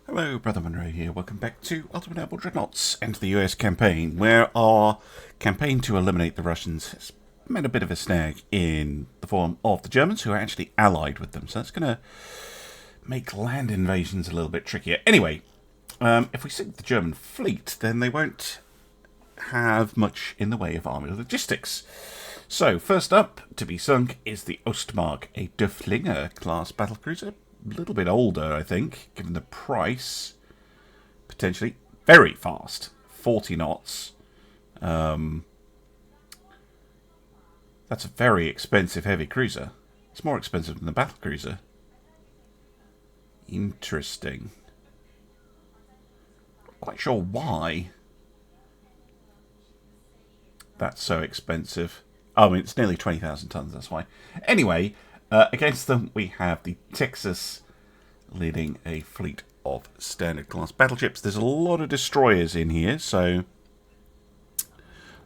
Hello, Brother Monroe here. Welcome back to Ultimate Airborne Dreadnoughts and the US campaign, where our campaign to eliminate the Russians has made a bit of a snag in the form of the Germans, who are actually allied with them. So that's going to make land invasions a little bit trickier. Anyway, if we sink the German fleet, then they won't have much in the way of army logistics. So, first up to be sunk is the Ostmark, a Döflinger class battlecruiser. A little bit older, I think, given the price. Potentially very fast, 40 knots. That's a very expensive heavy cruiser. It's more expensive than the battlecruiser. Interesting. Not quite sure why that's so expensive. Oh, I mean, it's nearly 20,000 tons, that's why. Anyway, against them we have the Texas, leading a fleet of standard class battleships. There's a lot of destroyers in here, so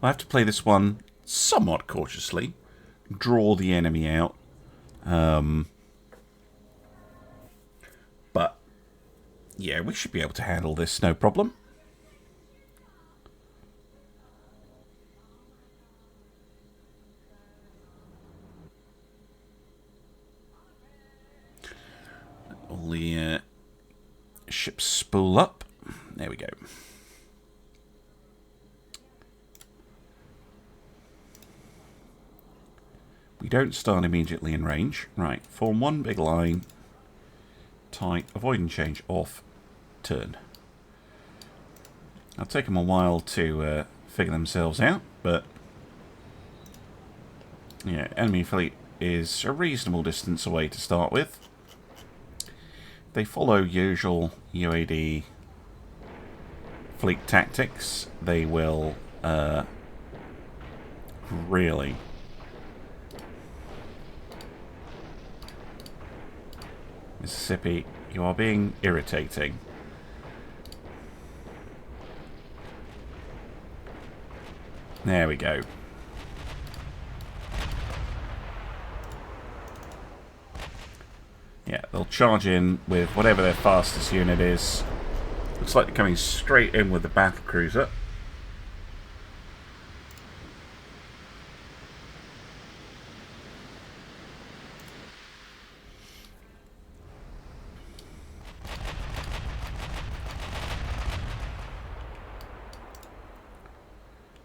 I have to play this one somewhat cautiously. Draw the enemy out. But, yeah, we should be able to handle this, no problem. All the ships spool up. There we go. We don't start immediately in range. Right, form one big line. Tight, avoid and change off, turn. It'll take them a while to figure themselves out, but yeah, enemy fleet is a reasonable distance away to start with. They follow usual UAD fleet tactics. They will really Mississippi, you are being irritating. There we go. Yeah, they'll charge in with whatever their fastest unit is. Looks like they're coming straight in with the battlecruiser.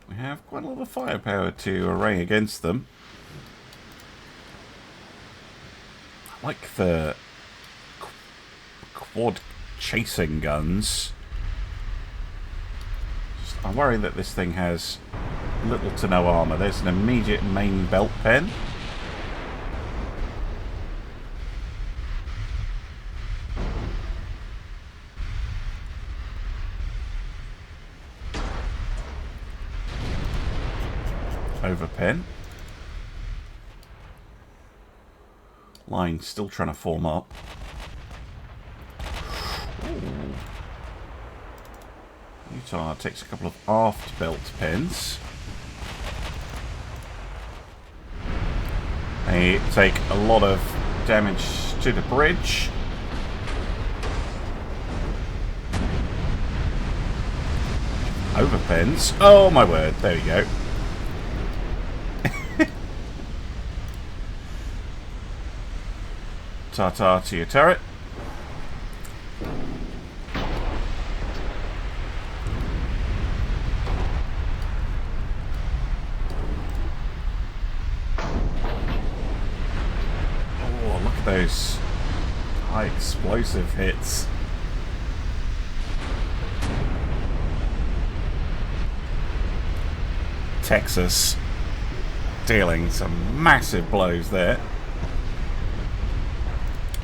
We have quite a lot of firepower to array against them. I like the quad chasing guns. I worry that this thing has little to no armour. There's an immediate main belt pen. Over pen. Line still trying to form up. Ooh. Utah takes a couple of aft belt pens. They take a lot of damage to the bridge. Over pens. Oh my word, there we go. Ta-ta to your turret. Oh, look at those high explosive hits. Texas dealing some massive blows there.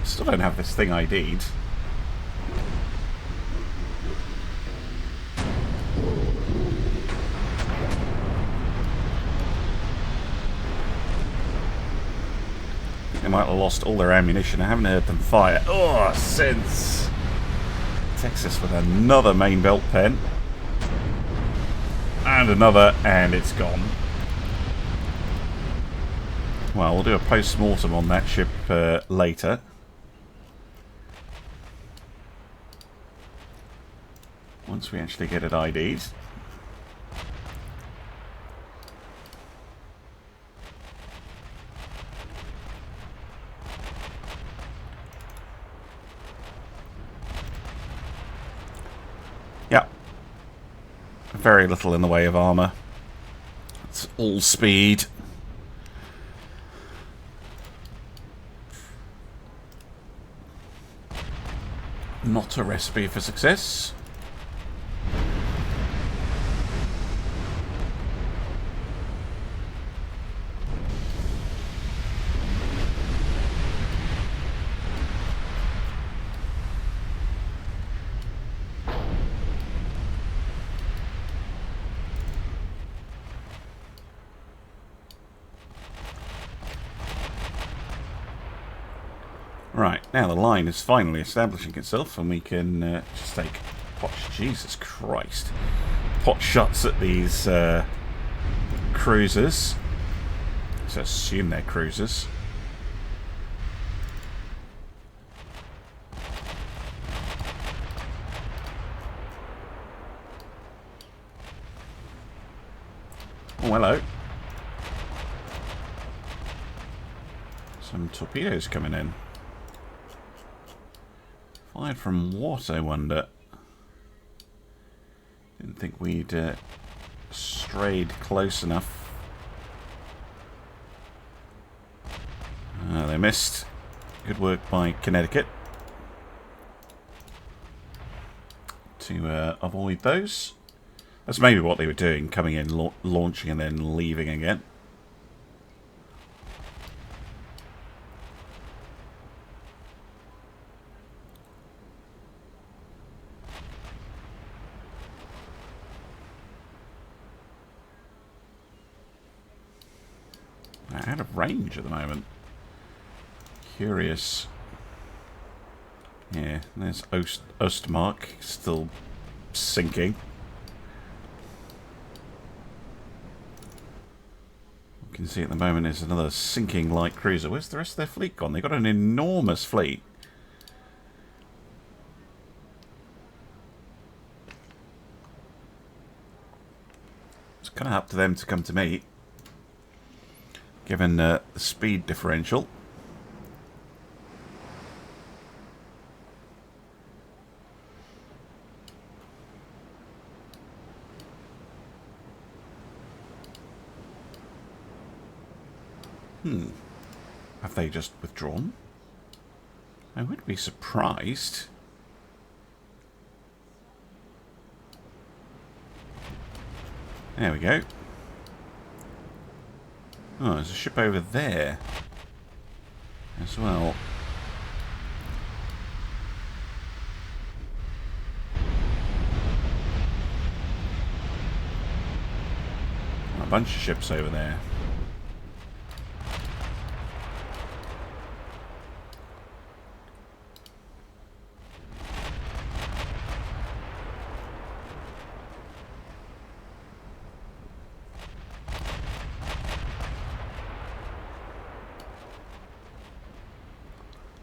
Still don't have this thing ID'd. They might have lost all their ammunition. I haven't heard them fire. Oh, since Texas with another main belt pen. And another, and it's gone. Well, we'll do a post-mortem on that ship later. once we actually get it ID'd. Yep. Very little in the way of armour. It's all speed. Not a recipe for success. Right, now the line is finally establishing itself, and we can just take pot. Jesus Christ, pot shots at these cruisers. Let's assume they're cruisers. Oh, hello. Some torpedoes coming in. Fired from what, I wonder? Didn't think we'd strayed close enough. They missed. Good work by Connecticut to avoid those. That's maybe what they were doing, coming in, launching and then leaving again. Out of range at the moment. Curious. Yeah, there's Ostmark still sinking. You can see at the moment is another sinking light cruiser. Where's the rest of their fleet gone? They've got an enormous fleet. It's kind of up to them to come to me, given the speed differential. Have they just withdrawn? I would be surprised. There we go. Oh, there's a ship over there as well. A bunch of ships over there.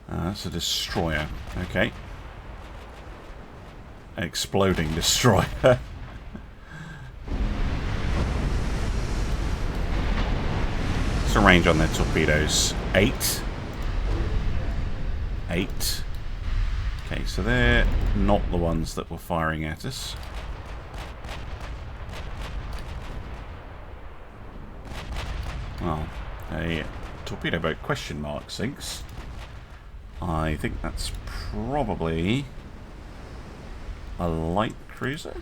That's a destroyer. Okay. An exploding destroyer. What's the range on their torpedoes? 8. 8. Okay, so they're not the ones that were firing at us. Well, a torpedo boat question mark sinks. I think that's probably a light cruiser.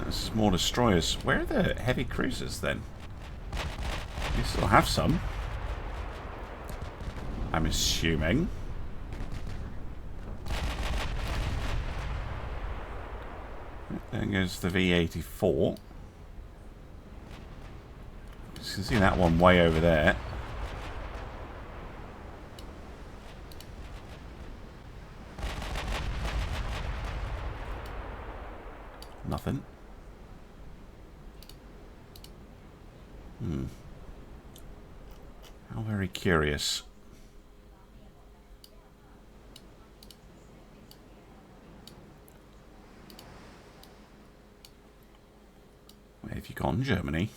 This is more destroyers. Where are the heavy cruisers then? You still have some, I'm assuming. There goes the V-84. You can see that one way over there. Nothing. How very curious. Where have you gone, Germany?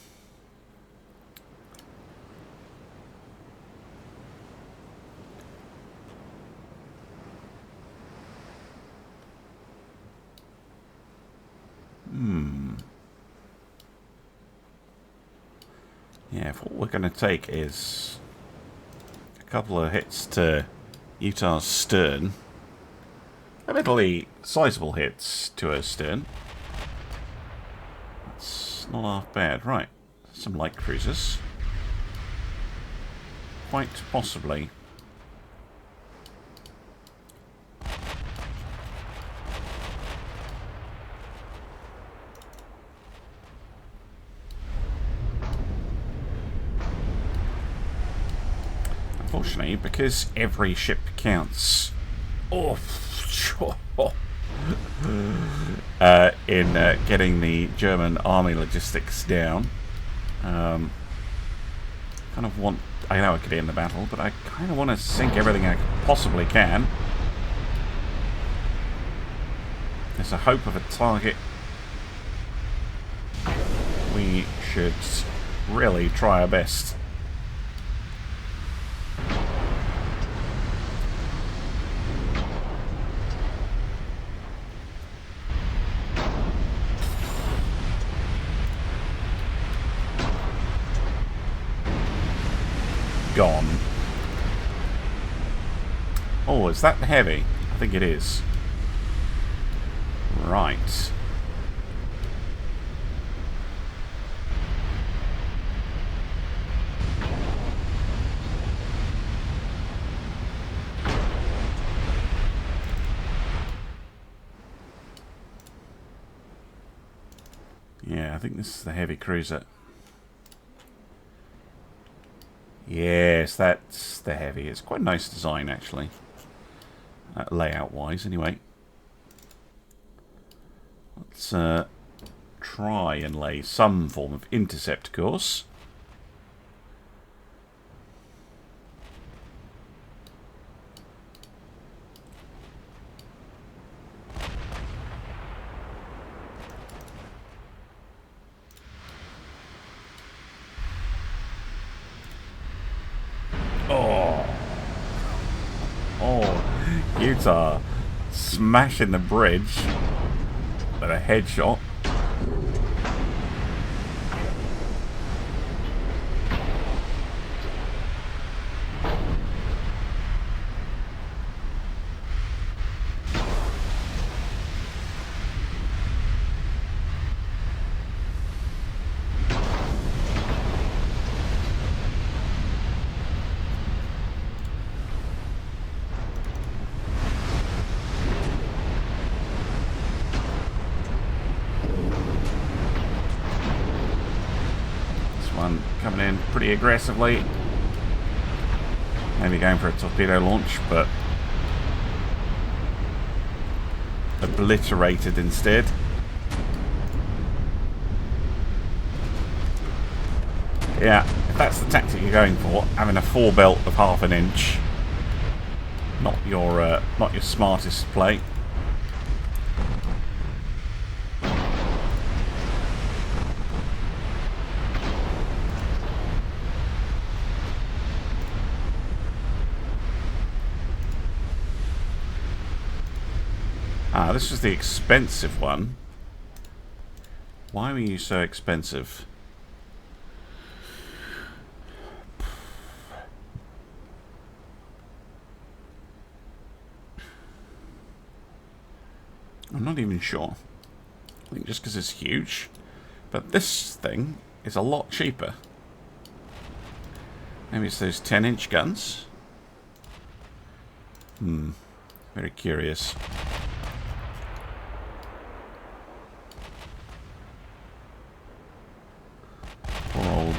Yeah, if what we're going to take is a couple of hits to Utah's stern. Admittedly, sizable hits to her stern. That's not half bad. Right, some light cruisers. Quite possibly. Unfortunately, because every ship counts. Oh, sure. In getting the German army logistics down. Kind of want. I know I could end the battle, but I kind of want to sink everything I possibly can. There's a hope of a target. We should really try our best. Gone. Oh, is that heavy? I think it is. Right. Yeah, I think this is the heavy cruiser. Yes, that's the heavy. It's quite a nice design, actually. Layout-wise, anyway. Let's try and lay some form of intercept course. Utah smashing the bridge with a headshot. Coming in pretty aggressively. Maybe going for a torpedo launch, but obliterated instead. Yeah, if that's the tactic you're going for, having a forebelt of half an inch, not your smartest play. Ah, this is the expensive one. Why were you so expensive? I'm not even sure. I think just because it's huge. But this thing is a lot cheaper. Maybe it's those 10-inch guns? Very curious.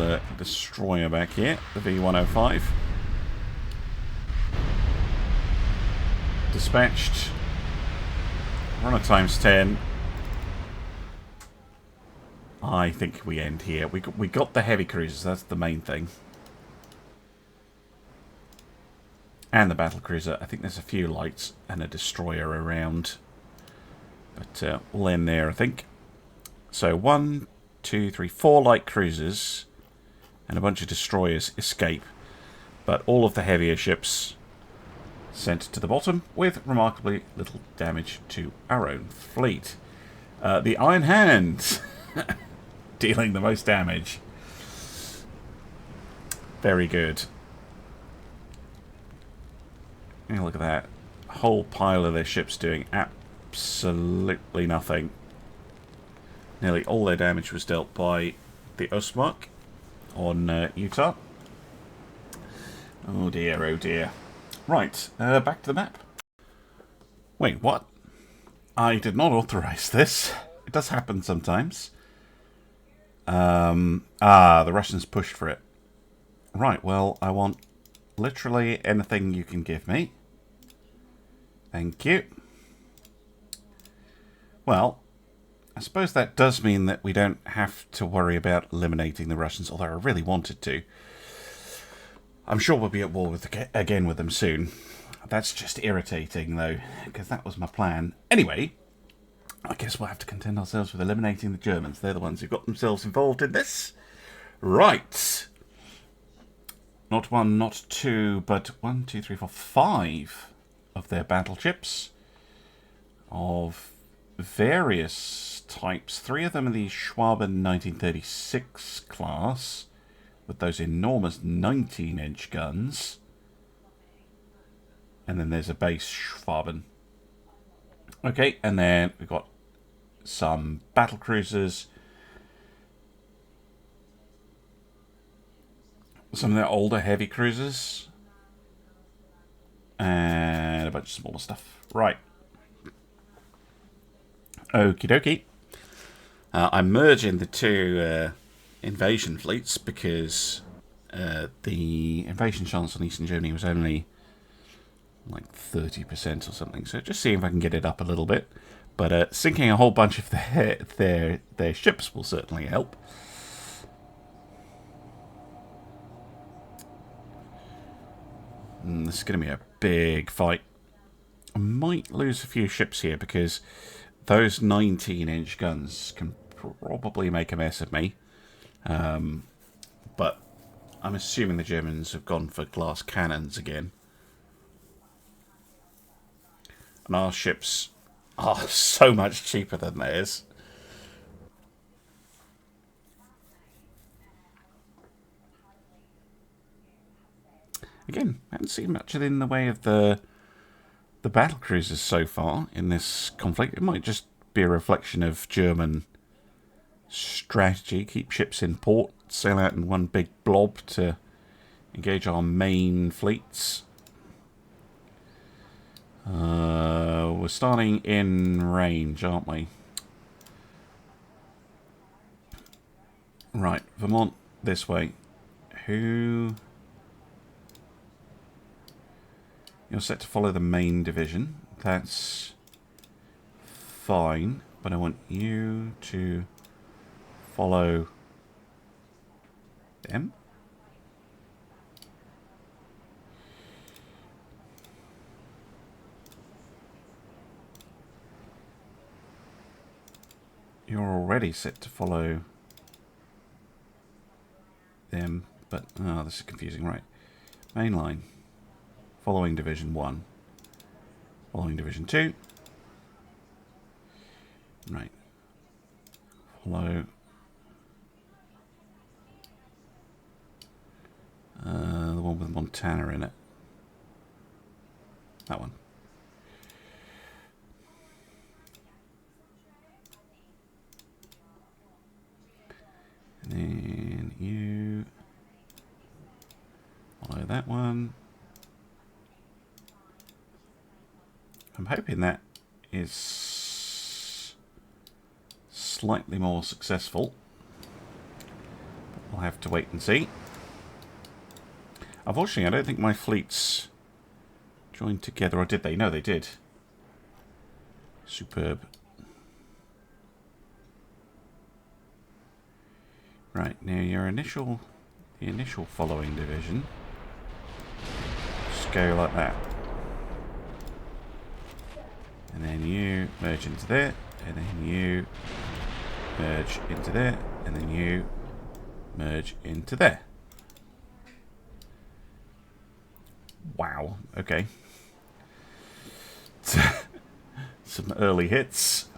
old destroyer back here, the V105. Dispatched. We're on a ×10. I think we end here. We got the heavy cruisers, that's the main thing. And the battle cruiser. I think there's a few lights and a destroyer around. But we'll end there, I think. So 1, 2, 3, 4 light cruisers and a bunch of destroyers escape. But all of the heavier ships sent to the bottom with remarkably little damage to our own fleet. The Iron Hand dealing the most damage. Very good. And look at that. A whole pile of their ships doing absolutely nothing. Nearly all their damage was dealt by the Bismarck on Utah. Oh dear, oh dear. Right, back to the map. Wait, what? I did not authorize this. It does happen sometimes. The Russians pushed for it. Right, well, I want literally anything you can give me. Thank you. Well, I suppose that does mean that we don't have to worry about eliminating the Russians, although I really wanted to. I'm sure we'll be at war again with them soon. That's just irritating, though, because that was my plan. Anyway, I guess we'll have to content ourselves with eliminating the Germans. They're the ones who got themselves involved in this. Right. Not 1, not 2, but 1, 2, 3, 4, 5 of their battleships of various types. 3 of them are the Schwaben 1936 class, with those enormous 19-inch guns. And then there's a base Schwaben. Okay, and then we've got some battle cruisers. Some of their older heavy cruisers. And a bunch of smaller stuff. Right. Okie dokie. I'm merging the two invasion fleets because the invasion chance on Eastern Germany was only like 30% or something. So just seeing if I can get it up a little bit. But sinking a whole bunch of their ships will certainly help. This is going to be a big fight. I might lose a few ships here because those 19-inch guns can probably make a mess of me. But I'm assuming the Germans have gone for glass cannons again. And our ships are so much cheaper than theirs. Again, I haven't seen much in the way of the battle cruisers so far in this conflict. It might just be a reflection of German strategy. Keep ships in port, sail out in one big blob to engage our main fleets. We're starting in range, aren't we? Right, Vermont this way. Who... You're set to follow the main division. That's fine, but I want you to follow them. You're already set to follow them, but this is confusing, right? Main line. Following Division 1. Following Division 2. Right. Follow. The one with Montana in it. That one. And then you follow that one. I'm hoping that is slightly more successful. I'll have to wait and see. Unfortunately, I don't think my fleets joined together, or did they? No, they did. Superb. Right, now your initial following division, just go like that. And then you merge into there, and then you merge into there, and then you merge into there. Wow, okay. Some early hits.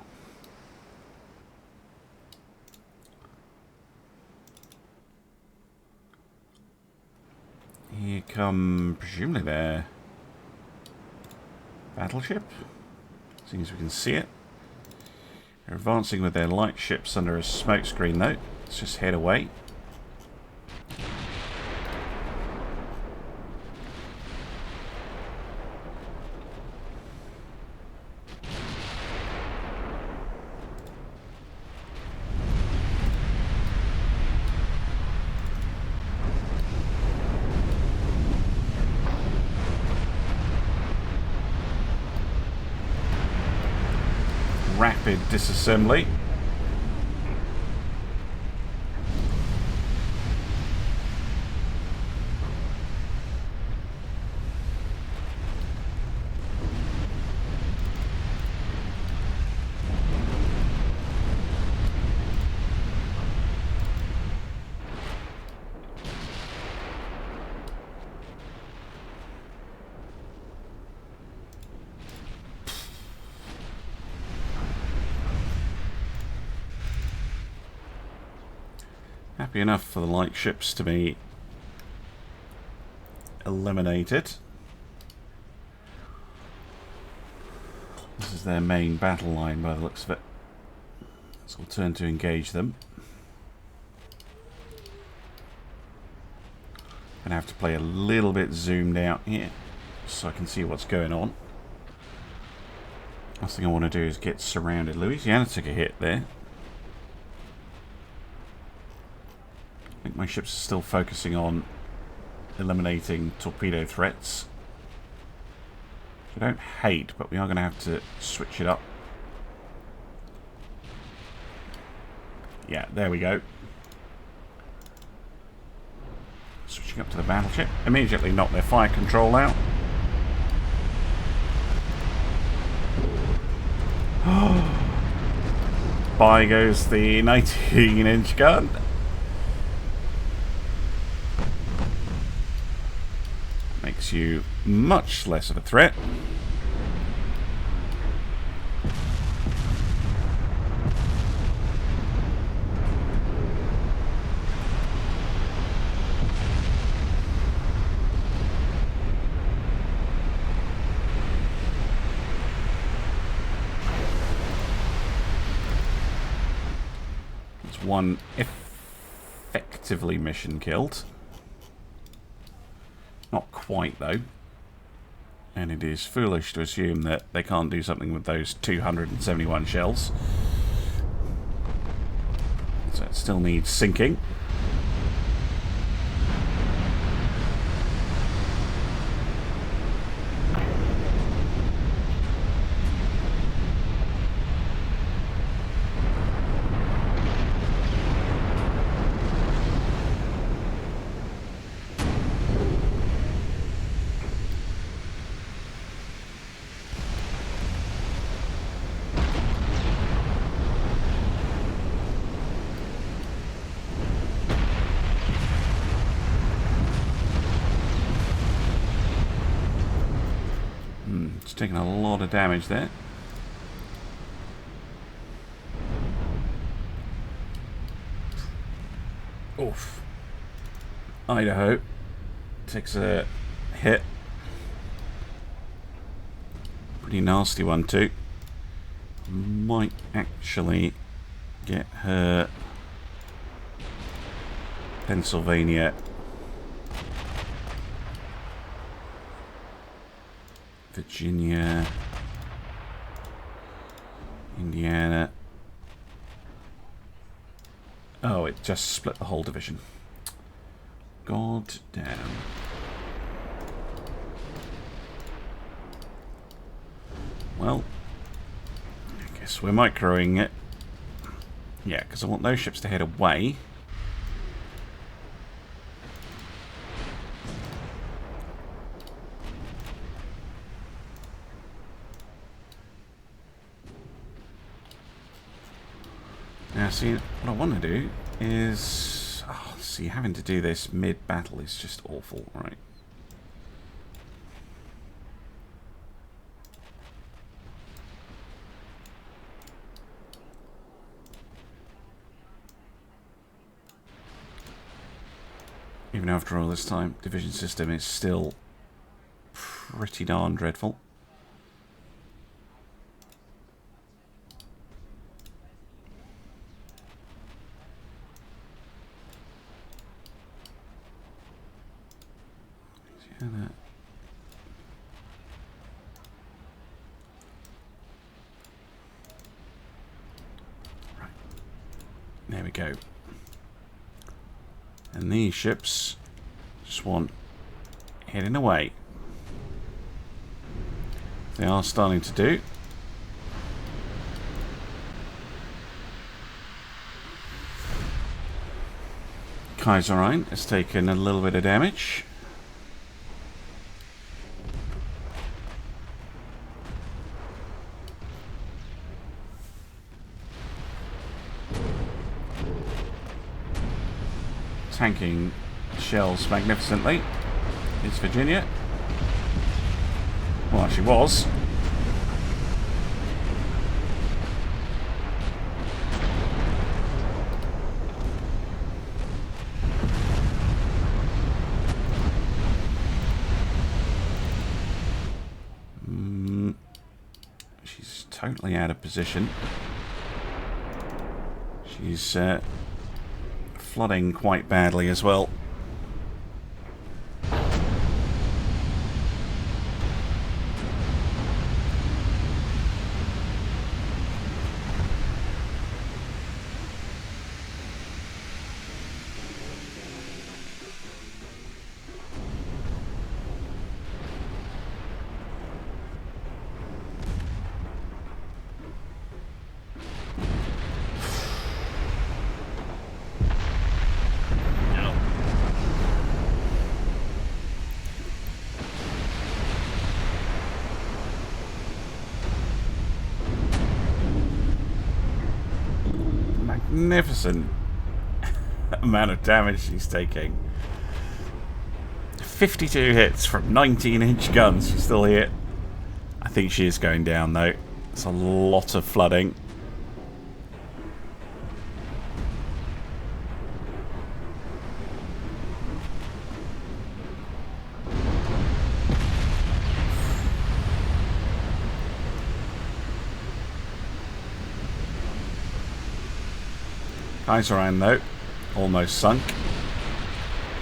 Here come, presumably, their battleship. As soon as we can see it. They're advancing with their light ships under a smoke screen, though. Let's just head away. Rapid disassembly. Happy enough for the light ships to be eliminated. This is their main battle line by the looks of it. So we'll turn to engage them. Gonna have to play a little bit zoomed out here so I can see what's going on. Last thing I want to do is get surrounded. Louisiana took a hit there. I think my ships are still focusing on eliminating torpedo threats. Which I don't hate, but we are going to have to switch it up. Yeah, there we go. Switching up to the battleship. Immediately knock their fire control out. By goes the 19-inch gun. Makes you much less of a threat. That's one effectively mission killed. Not quite, though. And it is foolish to assume that they can't do something with those 271 shells. So it still needs sinking. Taking a lot of damage there. Oof. Idaho takes a hit. Pretty nasty one too. Might actually get her Pennsylvania. Virginia, Indiana. Oh, it just split the whole division. God damn. Well, I guess we're microing it. Yeah, because I want those ships to head away. Now, see, what I want to do is... Oh, see, having to do this mid-battle is just awful, right? Even after all this time, division system is still pretty darn dreadful. Right. There we go. And these ships just want heading away. They are starting to do. Zaeren has taken a little bit of damage. Tanking shells magnificently. It's Virginia. Well, she was. She's totally out of position. She's flooding quite badly as well. Magnificent amount of damage she's taking. 52 hits from 19-inch guns. She's still hit. I think she is going down though. It's a lot of flooding. Zaeren though, almost sunk.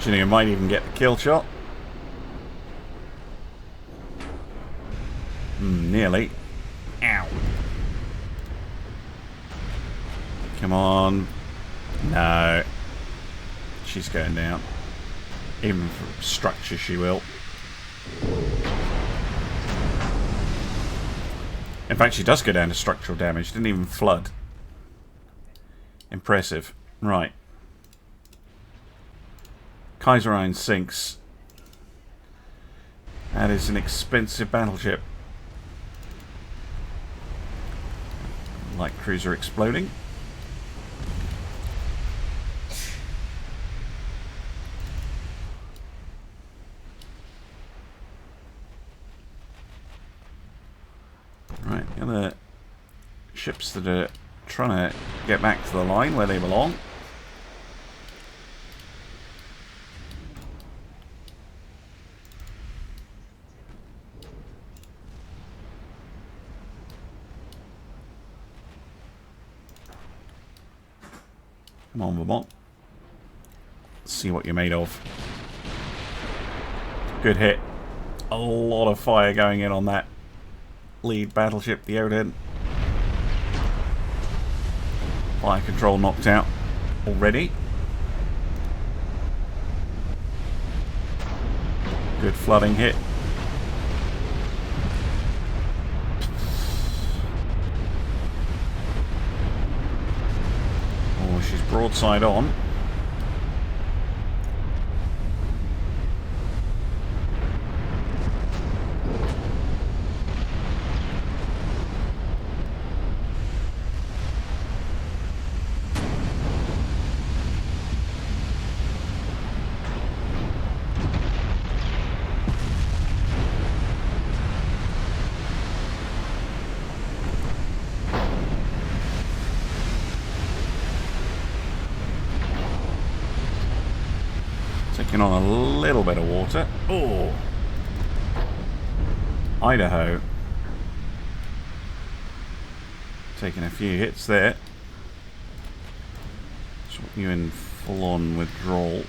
Szidonya might even get the kill shot. Nearly. Ow. Come on. No. She's going down. Even for structure she will. In fact, she does go down to structural damage. Didn't even flood. Impressive. Right. Zaeren sinks. That is an expensive battleship. Light cruiser exploding. Right, the other ships that are trying to get back to the line where they belong. Come on, Vermont. Let's see what you're made of. Good hit. A lot of fire going in on that lead battleship, the Adrien. Fire control knocked out already. Good flooding hit. Oh, she's broadside on. Taking on a little bit of water. Oh! Idaho. Taking a few hits there. Just want you in full-on withdrawal.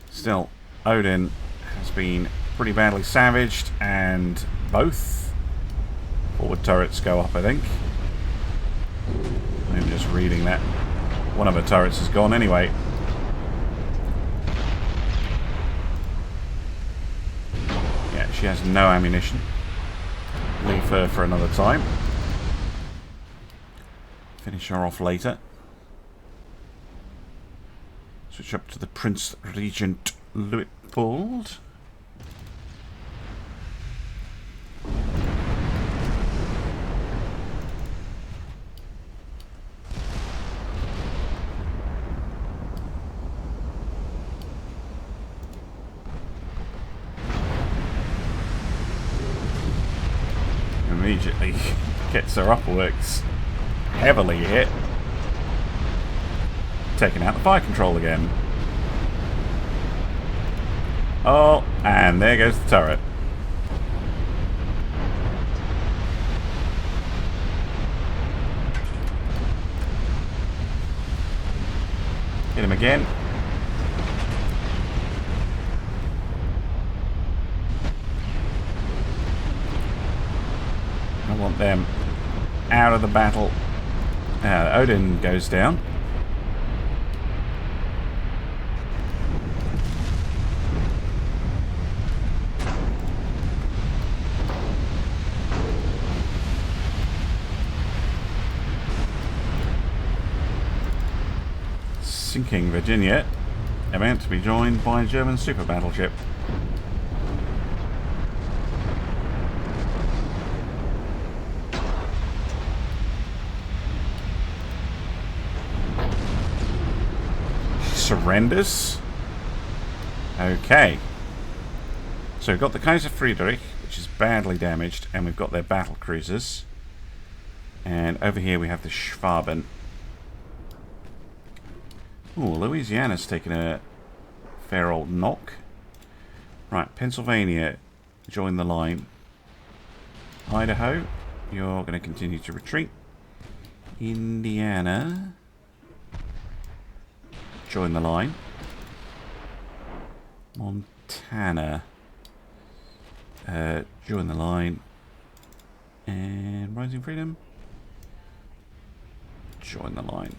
Still, Odin has been pretty badly savaged, and both forward turrets go up, I think. I'm just reading that. One of her turrets is gone anyway. Yeah, she has no ammunition. Leave her for another time. Finish her off later. Switch up to the Prince Regent Luitpold. Immediately gets her upperworks heavily hit. Taking out the fire control again. Oh, and there goes the turret. Hit him again. I want them out of the battle. Odin goes down. Sinking Virginia, about to be joined by a German super battleship. Surrenders. Okay. So we've got the Kaiser Friedrich, which is badly damaged, and we've got their battle cruisers. And over here we have the Schwaben. Ooh, Louisiana's taken a fair old knock. Right, Pennsylvania, join the line. Idaho, you're going to continue to retreat. Indiana, join the line. Montana, join the line. And Rising Freedom, join the line.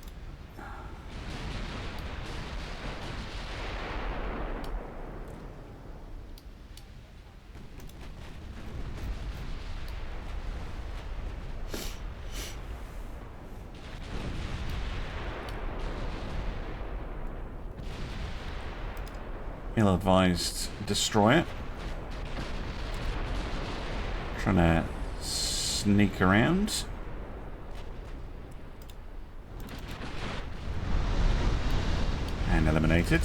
Ill-advised destroyer. Trying to sneak around. And eliminated.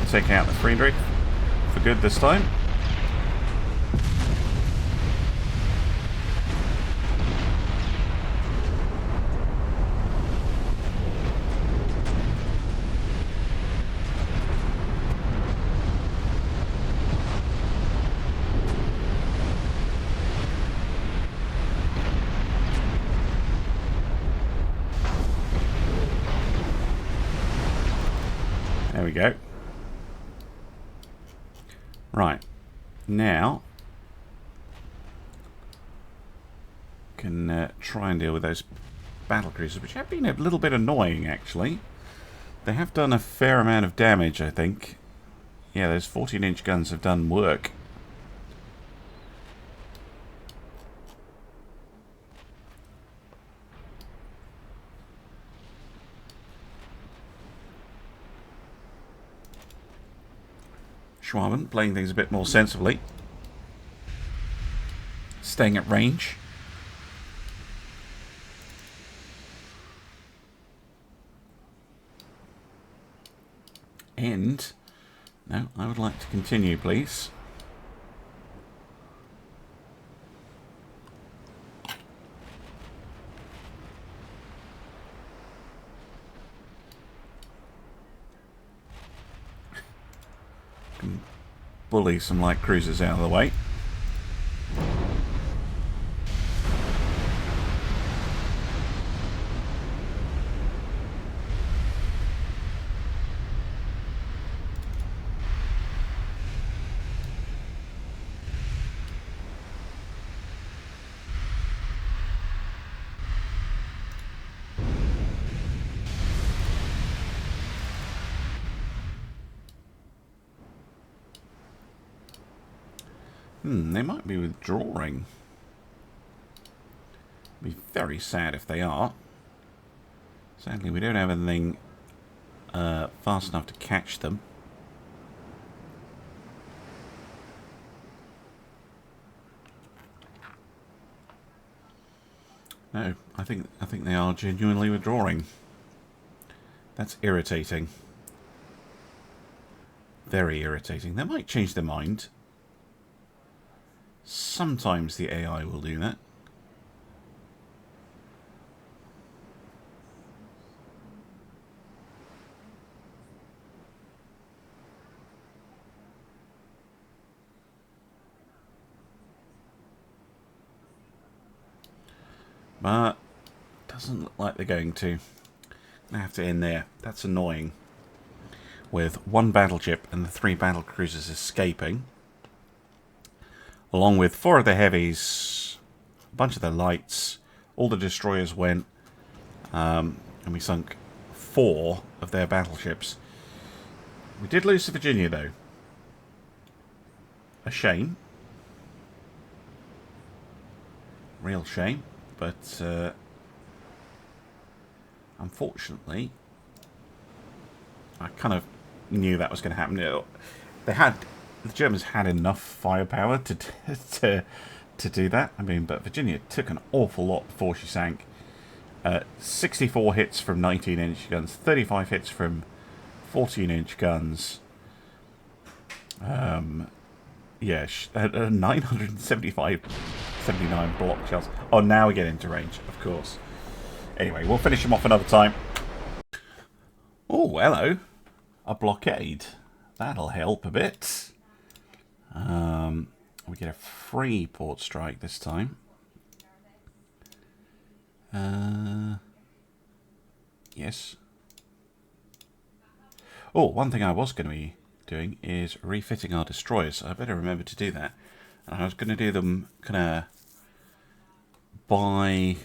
Take out the Friedrich for good this time. go. Right. Now, can try and deal with those battle cruisers, which have been a little bit annoying, actually. They have done a fair amount of damage, I think. Yeah, those 14-inch guns have done work. Schwaben playing things a bit more sensibly. Staying at range. And, no, I would like to continue, please. Can bully some light cruisers out of the way. They might be withdrawing. Be very sad if they are. Sadly, we don't have anything fast enough to catch them. No, I think they are genuinely withdrawing. That's irritating. Very irritating. They might change their mind. Sometimes the AI will do that. But doesn't look like they're going to. I have to end there. That's annoying. With one battleship and the 3 battle cruisers escaping. Along with 4 of the heavies, a bunch of the lights, all the destroyers went, and we sunk 4 of their battleships. We did lose to Virginia, though. A shame. Real shame, but unfortunately, I kind of knew that was going to happen. The Germans had enough firepower to do that. I mean, but Virginia took an awful lot before she sank. 64 hits from 19-inch guns, 35 hits from 14-inch guns. Yeah, 979 block shells. Oh, now we get into range, of course. Anyway, we'll finish them off another time. Oh, hello. A blockade. That'll help a bit. We get a free port strike this time. Yes. Oh, one thing I was going to be doing is refitting our destroyers. I better remember to do that. And I was going to do them kind of by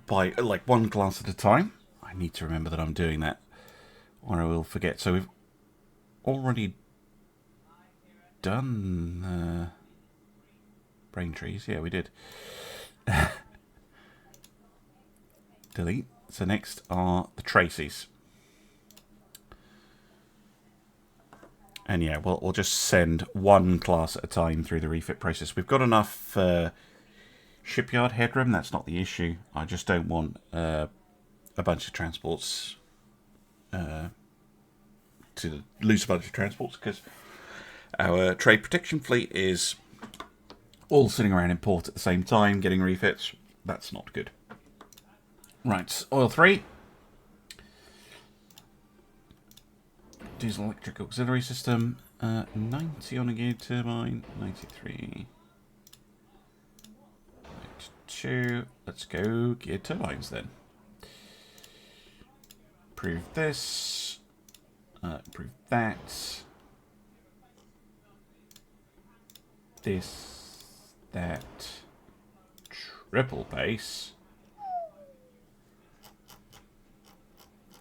like one glass at a time. I need to remember that I'm doing that, or I will forget. So we've already done brain trees. Yeah, we did. Delete. So next are the Tracy's. And yeah, we'll just send one class at a time through the refit process. We've got enough shipyard headroom. That's not the issue. I just don't want a bunch of transports to lose a bunch of transports, because our trade protection fleet is all sitting around in port at the same time, getting refits. That's not good. Right, oil 3. Diesel electric auxiliary system. 90 on a geared turbine. 93. 92. Let's go geared turbines then. Prove this. Improve that. This, that, triple base.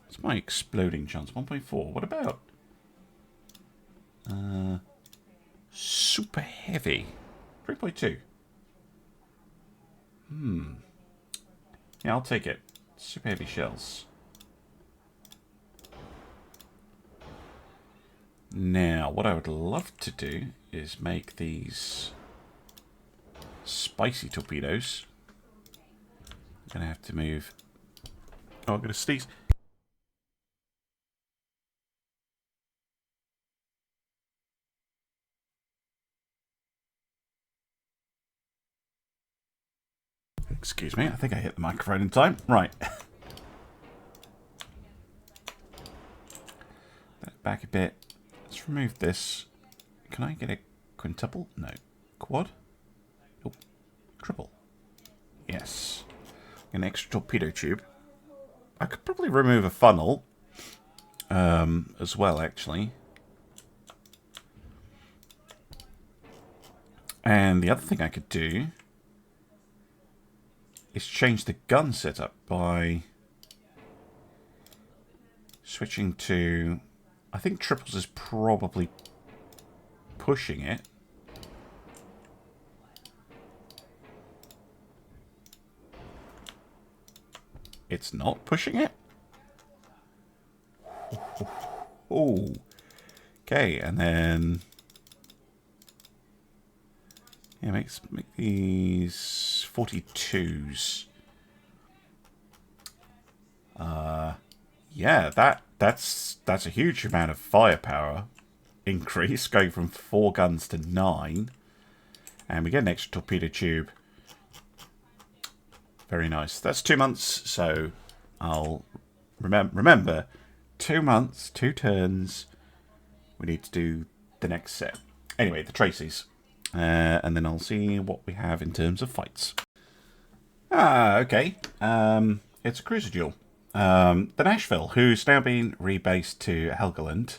What's my exploding chance? 1.4. What about super heavy? 3.2. Yeah, I'll take it. Super heavy shells. Now, what I would love to do is make these spicy torpedoes. I'm going to have to move. Oh, I'm going to sneeze. Excuse me, I think I hit the microphone in time. Right. Back a bit. Let's remove this. Can I get a quintuple? No. Quad? Oh, triple. Yes. An extra torpedo tube. I could probably remove a funnel as well, actually. And the other thing I could do is change the gun setup by switching to... I think triples is probably pushing it. It's not pushing it? Oh. Okay, and then... yeah, make these 42s. Yeah, that's a huge amount of firepower increase, going from 4 guns to 9. And we get an extra torpedo tube. Very nice. That's 2 months, so I'll remember 2 months, 2 turns. We need to do the next set. Anyway, the Tracy's. And then I'll see what we have in terms of fights. Okay. It's a cruiser duel. The Nashville, who's now been rebased to Helgoland,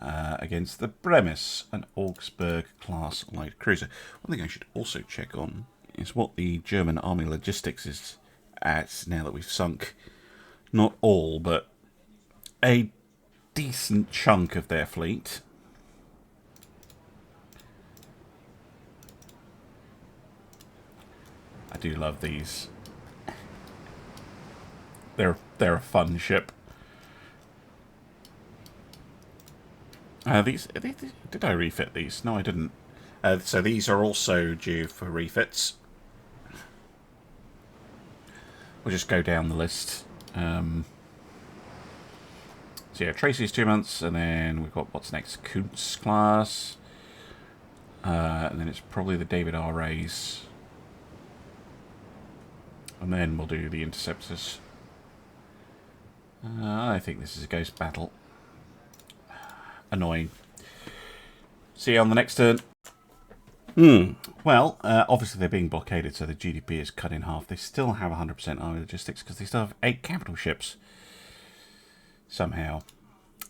against the Bremis, an Augsburg-class light cruiser. One thing I should also check on is what the German army logistics is at now that we've sunk, not all, but a decent chunk of their fleet. I do love these. They're a fun ship. Did I refit these? No, I didn't. So these are also due for refits. We'll just go down the list. So yeah, Tracy's 2 months, and then we've got what's next? Kuntz class, and then it's probably the David R. Rays, and then we'll do the Interceptors. I think this is a ghost battle. Annoying. See you on the next turn. Well, obviously they're being blockaded, so the GDP is cut in half. They still have 100% army logistics because they still have 8 capital ships. Somehow.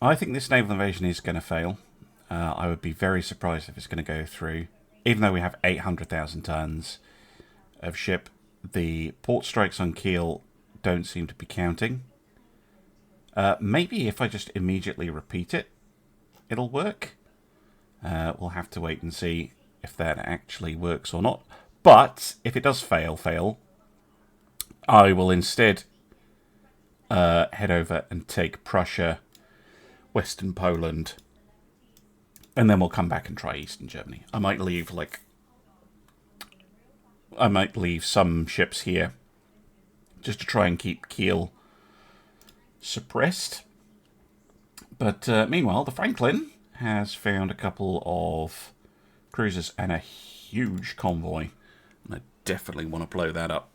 I think this naval invasion is going to fail. I would be very surprised if it's going to go through. Even though we have 800,000 tons of ship, the port strikes on Kiel don't seem to be counting. Maybe if I just immediately repeat it, it'll work. We'll have to wait and see if that actually works or not. But if it does fail, I will instead head over and take Prussia, Western Poland, and then we'll come back and try Eastern Germany. I might leave some ships here just to try and keep Kiel suppressed. But meanwhile, the Franklin has found a couple of cruisers and a huge convoy. And I definitely want to blow that up.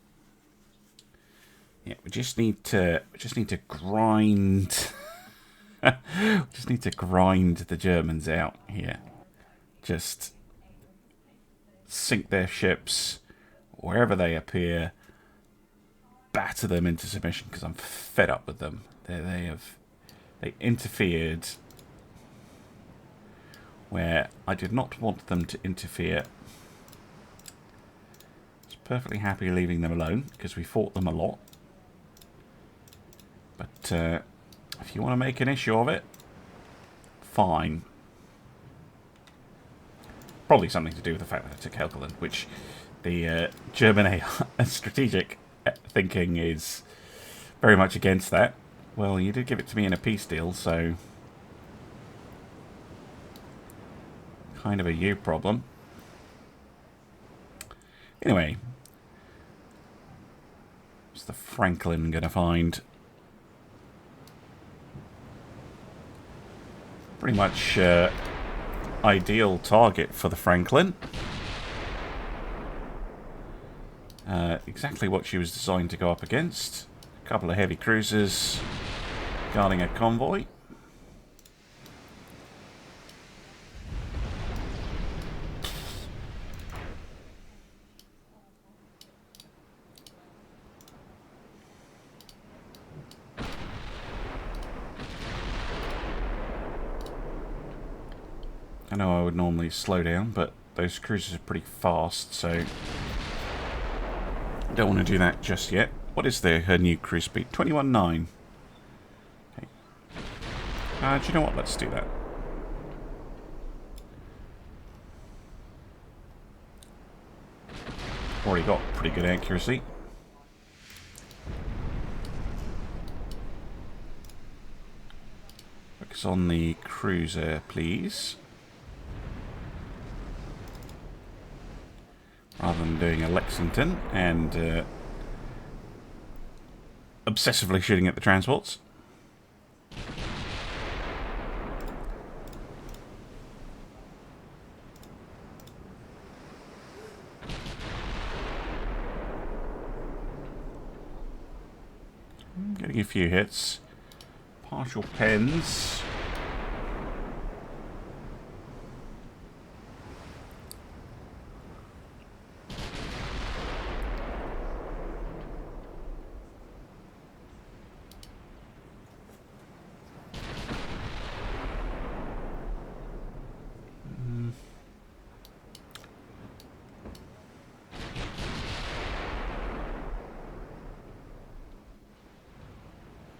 Yeah, we just need to grind. We just need to grind the Germans out here. Just sink their ships wherever they appear. Batter them into submission because I'm fed up with them. They interfered where I did not want them to interfere. I was perfectly happy leaving them alone, because we fought them a lot. But if you want to make an issue of it, fine. Probably something to do with the fact that I took Helgoland, which the German strategic thinking is very much against that. Well, you did give it to me in a peace deal, so kind of a you problem. Anyway, what's the Franklin going to find? Pretty much ideal target for the Franklin. Exactly what she was designed to go up against. A couple of heavy cruisers guarding a convoy. I know I would normally slow down, but those cruisers are pretty fast, so don't want to do that just yet. What is her new cruise speed? 21.9. Okay. Do you know what? Let's do that. Already got pretty good accuracy. Focus on the cruiser, please. Rather than doing a Lexington and obsessively shooting at the transports. Getting a few hits. Partial pens.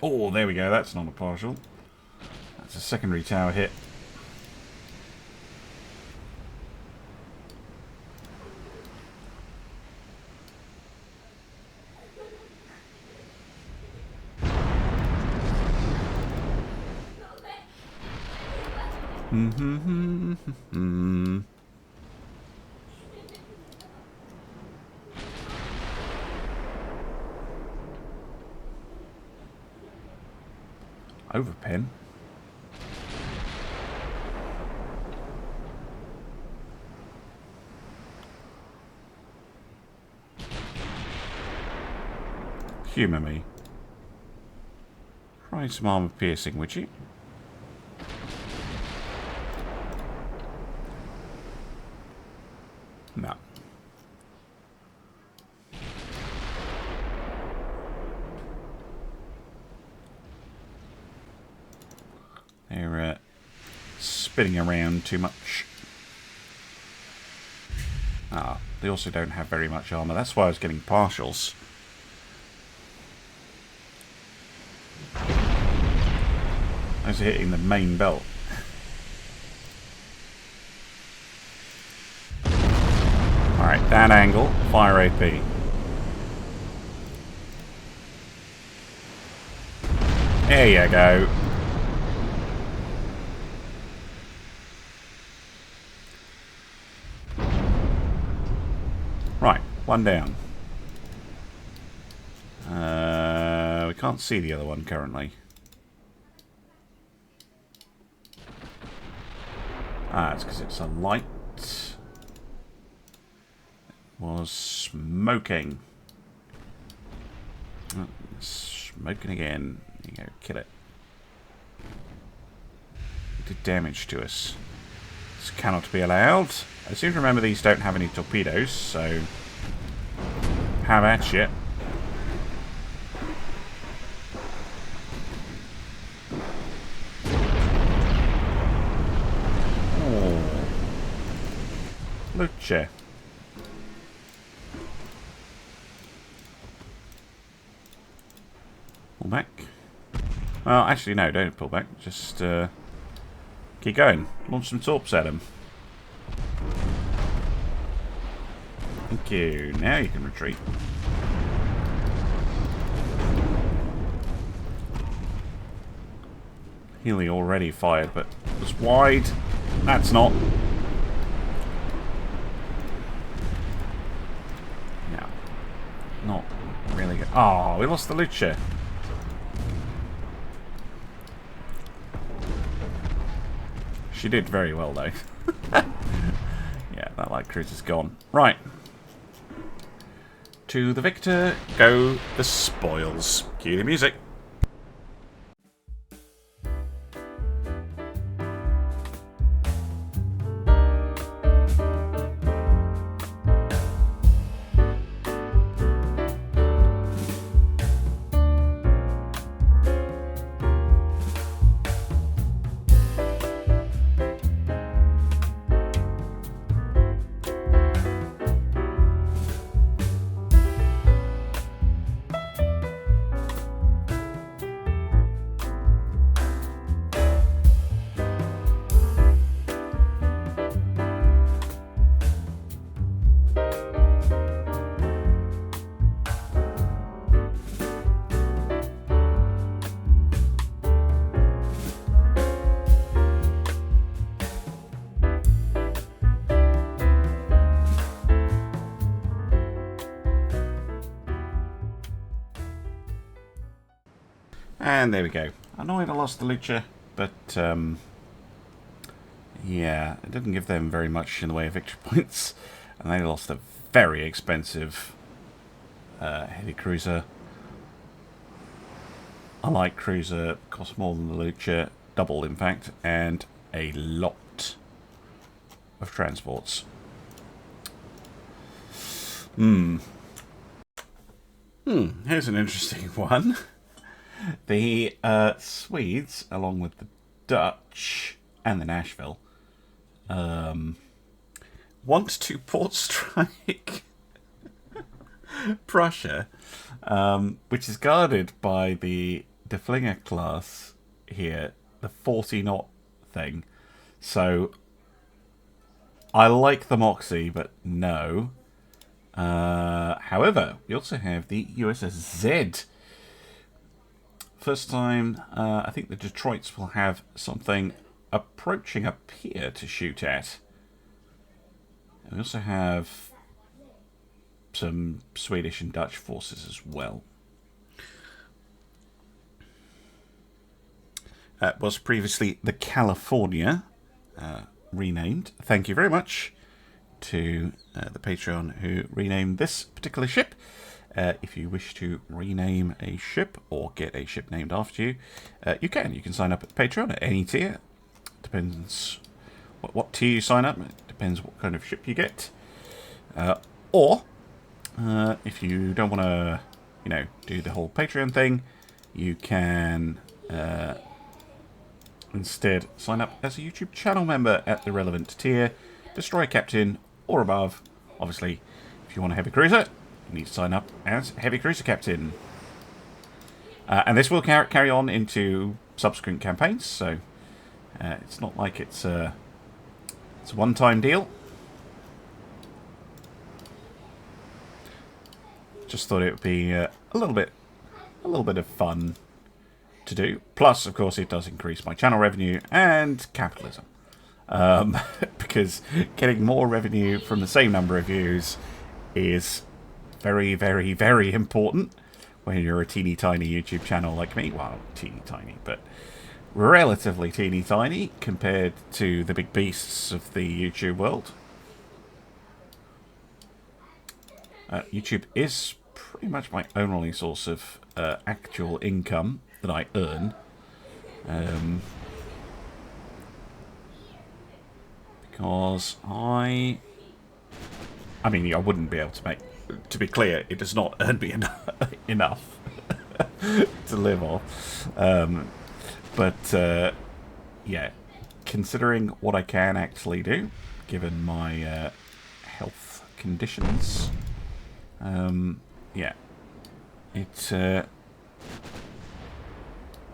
Oh, there we go. That's not a partial. That's a secondary tower hit. Overpen. Humour me. Try some armour piercing, would you? No. They're spinning around too much. They also don't have very much armour. That's why I was getting partials. Those are hitting the main belt. Alright, that angle, fire AP. There you go. Right, one down. We can't see the other one currently. It's because it's a light. It was smoking. Oh, smoking again. There you go, kill it. It did damage to us. This cannot be allowed. I seem to remember these don't have any torpedoes, so have at you. Oh. Luce. Pull back. Well, actually, no, don't pull back. Just keep going. Launch some torps at him. Thank you. Now you can retreat. Healy already fired, but it was wide. That's not. No. Not really good. Oh, we lost the Luce. She did very well, though. Yeah, that light cruiser's gone. Right. To the victor go the spoils. Cue the music. And there we go. Annoyed I lost the Luce, but yeah, it didn't give them very much in the way of victory points, and they lost a very expensive heavy cruiser. A light cruiser costs more than the Luce, double in fact, and a lot of transports. Here's an interesting one. The Swedes, along with the Dutch and the Nashville, want to port strike Prussia, which is guarded by the De Flinger class here, the 40-knot thing. So I like the Moxie, but no. However, we also have the USS Z. First time, I think the Detroits will have something approaching a pier to shoot at. And we also have some Swedish and Dutch forces as well. Was previously the California, renamed. Thank you very much to the Patreon who renamed this particular ship. If you wish to rename a ship or get a ship named after you, you can. You can sign up at Patreon at any tier. Depends what tier you sign up. It depends what kind of ship you get. Or if you don't want to, do the whole Patreon thing, you can instead sign up as a YouTube channel member at the relevant tier, Destroyer Captain or above. Obviously, if you want a heavy cruiser, you need to sign up as Heavy Cruiser Captain. And this will carry on into subsequent campaigns, so it's not like it's a one-time deal. Just thought it would be a little bit of fun to do. Plus, of course, it does increase my channel revenue and capitalism. Because getting more revenue from the same number of views is very, very, very important when you're a teeny tiny YouTube channel like me. Well, teeny tiny, but relatively teeny tiny compared to the big beasts of the YouTube world. YouTube is pretty much my only source of actual income that I earn. Because I mean, I wouldn't be able to make... To be clear, it does not earn me enough to live off. But, yeah, considering what I can actually do, given my health conditions. Yeah. It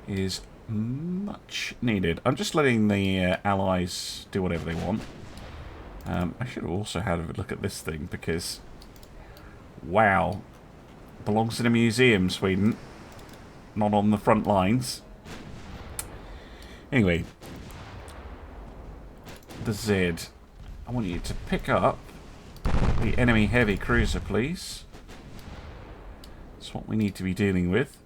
is much needed. I'm just letting the allies do whatever they want. I should have also had a look at this thing because, wow, belongs in a museum, Sweden, not on the front lines. Anyway, the Z. I want you to pick up the enemy heavy cruiser, please. That's what we need to be dealing with.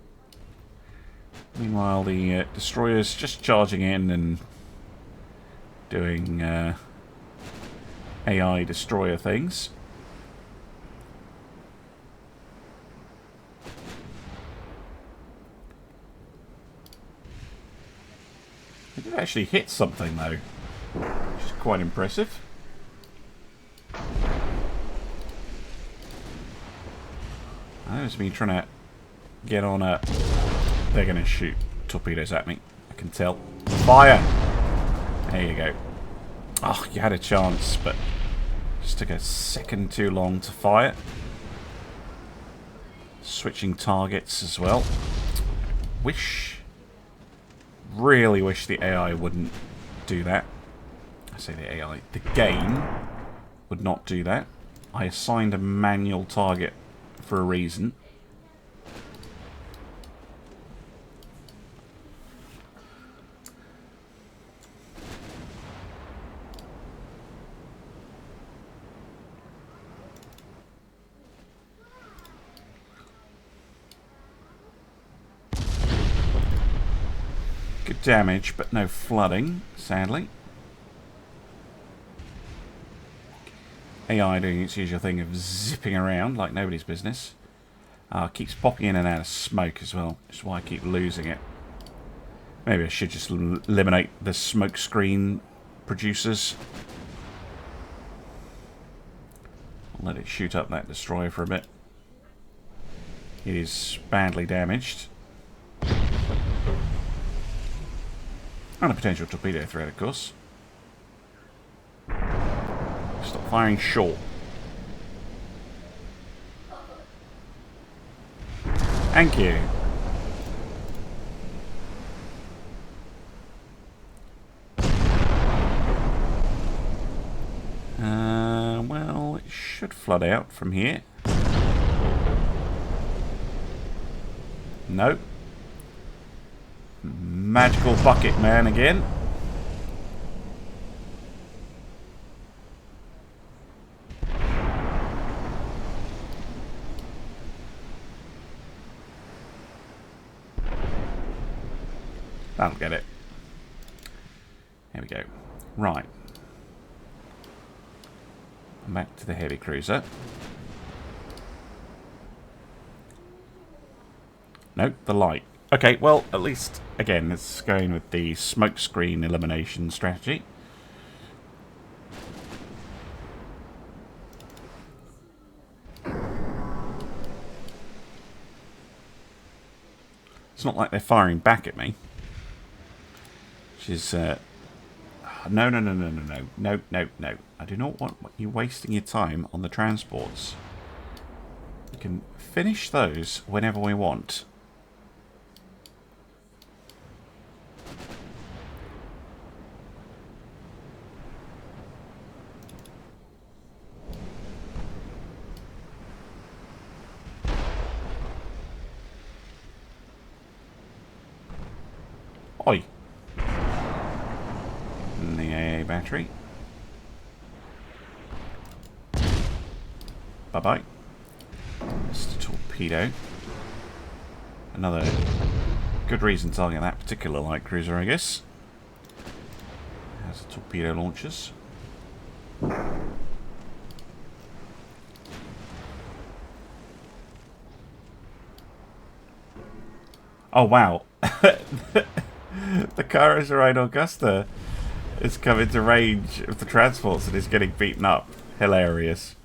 Meanwhile, the destroyer's just charging in and doing AI destroyer things. It did actually hit something, though, which is quite impressive. There's me trying to get on a... They're going to shoot torpedoes at me. I can tell. Fire! There you go. Oh, you had a chance, but just took a second too long to fire. Switching targets as well. Really wish the AI wouldn't do that. I say the AI. The game would not do that. I assigned a manual target for a reason. Good damage, but no flooding, sadly. AI doing its usual thing of zipping around like nobody's business. Keeps popping in and out of smoke as well, which is why I keep losing it. Maybe I should just eliminate the smoke screen producers. I'll let it shoot up that destroyer for a bit. It is badly damaged. And a potential torpedo threat, of course. Stop firing short. Thank you. Well, it should flood out from here. Nope. Magical bucket man again. That'll get it. There we go. Right. Back to the heavy cruiser. Nope, the light. Okay, well, at least, again, it's going with the smokescreen elimination strategy. It's not like they're firing back at me. Which is, no. I do not want you wasting your time on the transports. We can finish those whenever we want. Oi. And the AA battery. Bye-bye. Just a torpedo. Another good reason to target that particular light cruiser, I guess. Has torpedo launchers. Oh, wow. The Rhine Augusta is coming to range of the transports and is getting beaten up. Hilarious.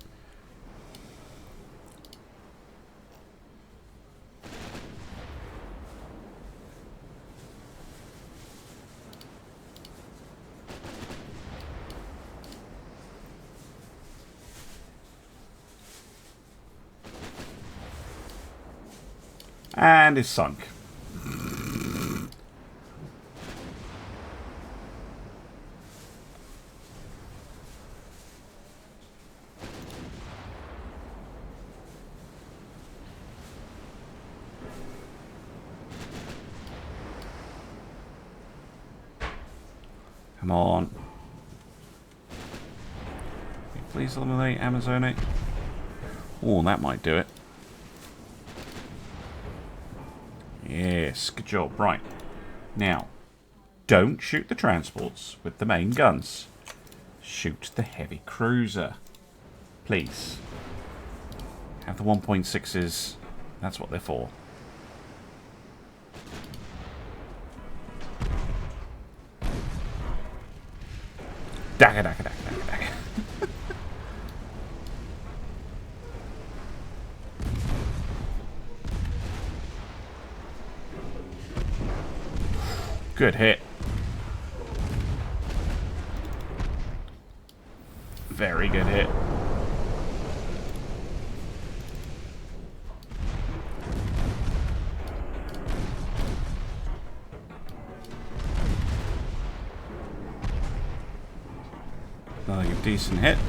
And is sunk. Come on. Please eliminate Amazonic. Oh, that might do it. Yes, good job. Right. Now, don't shoot the transports with the main guns. Shoot the heavy cruiser. Please. Have the 1.6s. That's what they're for. Dagger, dagger, dagger, dagger, dagger. Good hit. Very good hit. Another decent hit.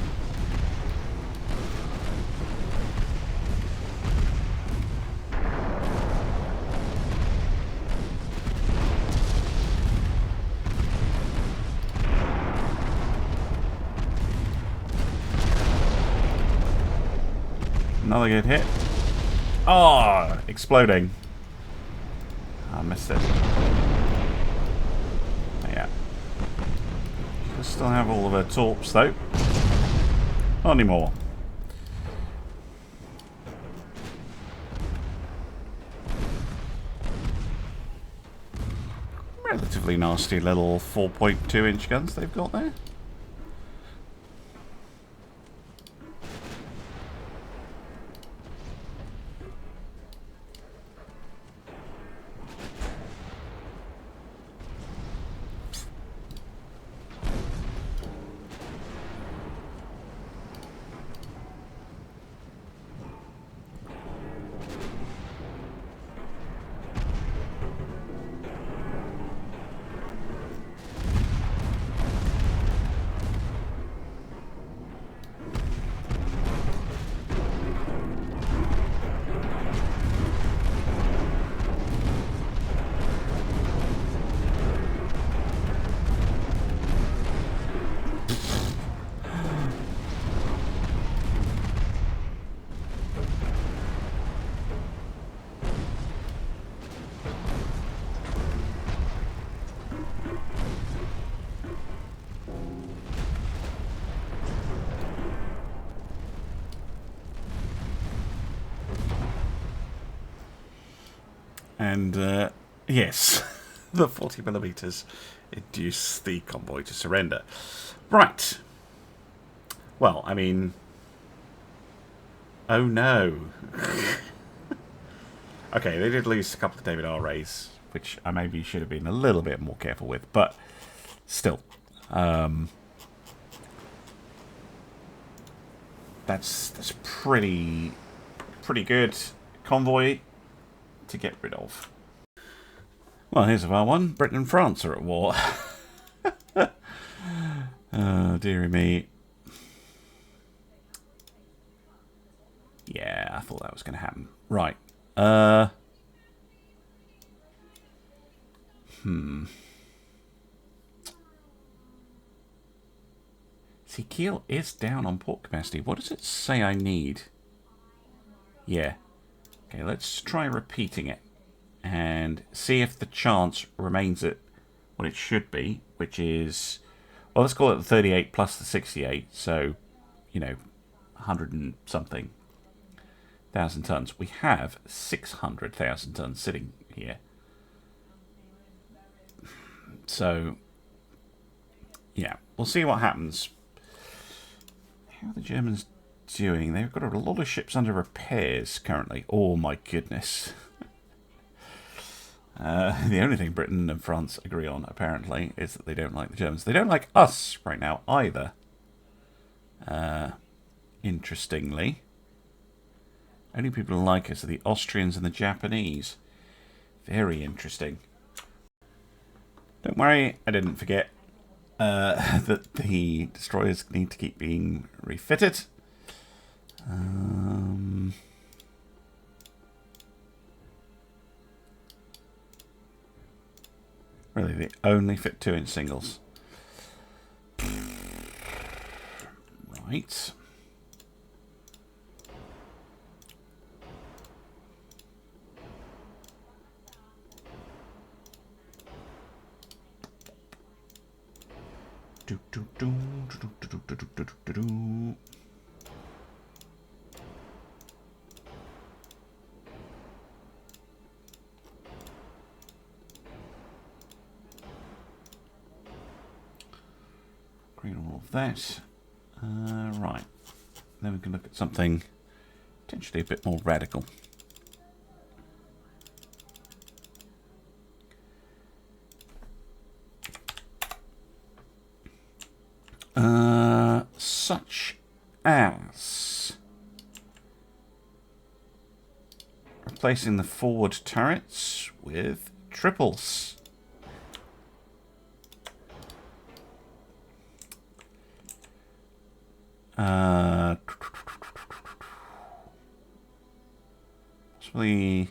Another good hit. Oh, exploding. I missed it. Yeah. We still have all of our torps though. Not anymore. Relatively nasty little 4.2-inch guns they've got there. And, yes, the 40mm induce the convoy to surrender. Right. Well, I mean... Oh, no. Okay, they did lose a couple of David R. Rays, which I maybe should have been a little bit more careful with, but still. That's pretty good convoy to get rid of. Well, here's our one. Britain and France are at war. Oh, dearie me. Yeah, I thought that was going to happen. Right. See, Kiel is down on port capacity. What does it say I need? Yeah. Okay, let's try repeating it and see if the chance remains at what it should be, which is, well, let's call it the 38 plus the 68, so, you know, 100 and something thousand tons. We have 600,000 tons sitting here. So, yeah, we'll see what happens. How are the Germans doing? They've got a lot of ships under repairs currently. Oh my goodness. The only thing Britain and France agree on, apparently, is that they don't like the Germans. They don't like us right now either. Interestingly. Only people who like us are the Austrians and the Japanese. Very interesting. Don't worry, I didn't forget that the destroyers need to keep being refitted. Really, they only fit 2-inch singles. Right. Green all of that. Right. Then we can look at something potentially a bit more radical. Such as replacing the forward turrets with triples. Possibly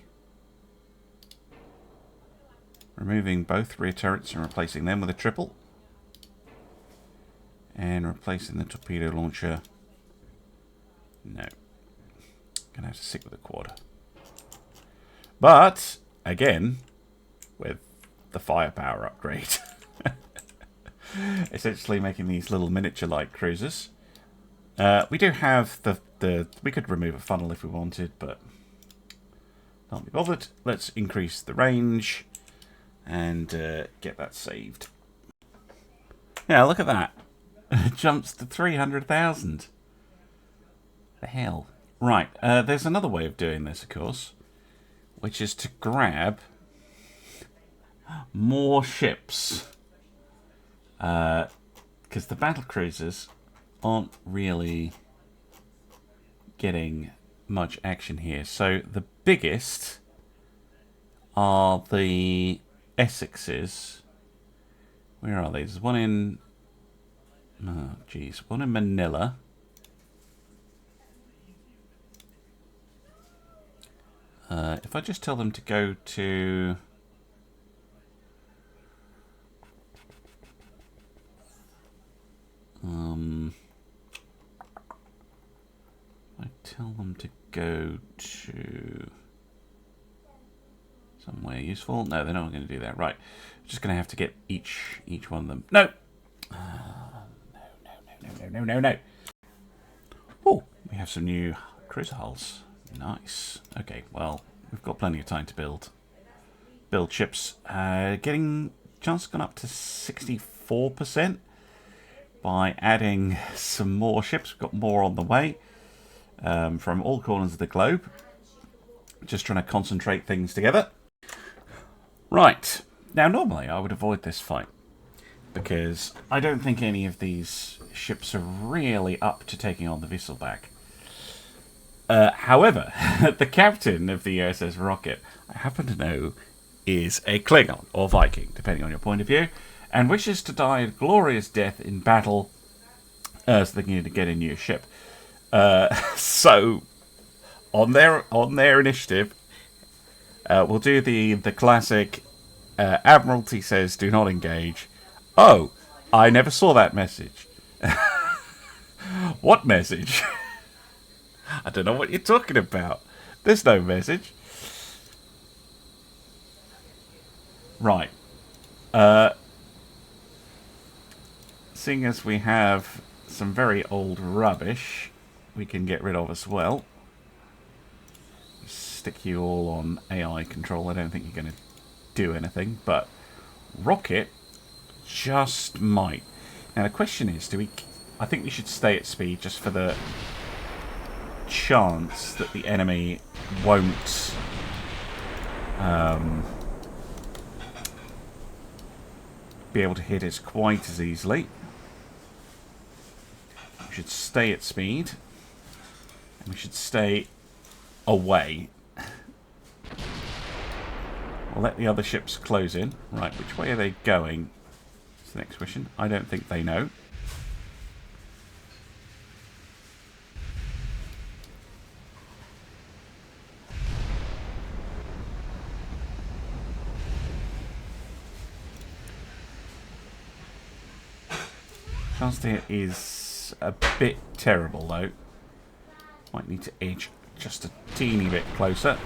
removing both rear turrets and replacing them with a triple. And replacing the torpedo launcher. No. Gonna have to stick with a quarter. But, again, with the firepower upgrade. Essentially making these little miniature light cruisers. We do have the we could remove a funnel if we wanted, but can't be bothered. Let's increase the range and get that saved. Yeah, look at that. It jumps to 300,000. The hell. Right, there's another way of doing this, of course, which is to grab more ships. Because the battle cruisers aren't really getting much action here. So the biggest are the Essexes. Where are they? There's one in... Oh, geez. One in Manila. If I just tell them to go to... I tell them to go to somewhere useful. No, they're not going to do that. Right. I'm just going to have to get each one of them. No! No. Oh, we have some new cruiser hulls. Nice. Okay, well, we've got plenty of time to build ships. Getting chance gone up to 64% by adding some more ships. We've got more on the way from all corners of the globe. Just trying to concentrate things together. Right. Now, normally I would avoid this fight because I don't think any of these ships are really up to taking on the Visselback. However, the captain of the USS Rocket, I happen to know, is a Klingon or Viking, depending on your point of view, and wishes to die a glorious death in battle, so they need to get a new ship. So, on their initiative, we'll do the classic Admiralty says do not engage. Oh, I never saw that message. What message? I don't know what you're talking about. There's no message. Right. Seeing as we have some very old rubbish we can get rid of as well. Stick you all on AI control. I don't think you're going to do anything, but Rocket just might. Now the question is, I think we should stay at speed just for the chance that the enemy won't be able to hit us quite as easily. We should stay at speed, and we should stay away. We'll let the other ships close in. Right, which way are they going? That's the next question. I don't think they know. Chance there is a bit terrible though. Might need to edge just a teeny bit closer.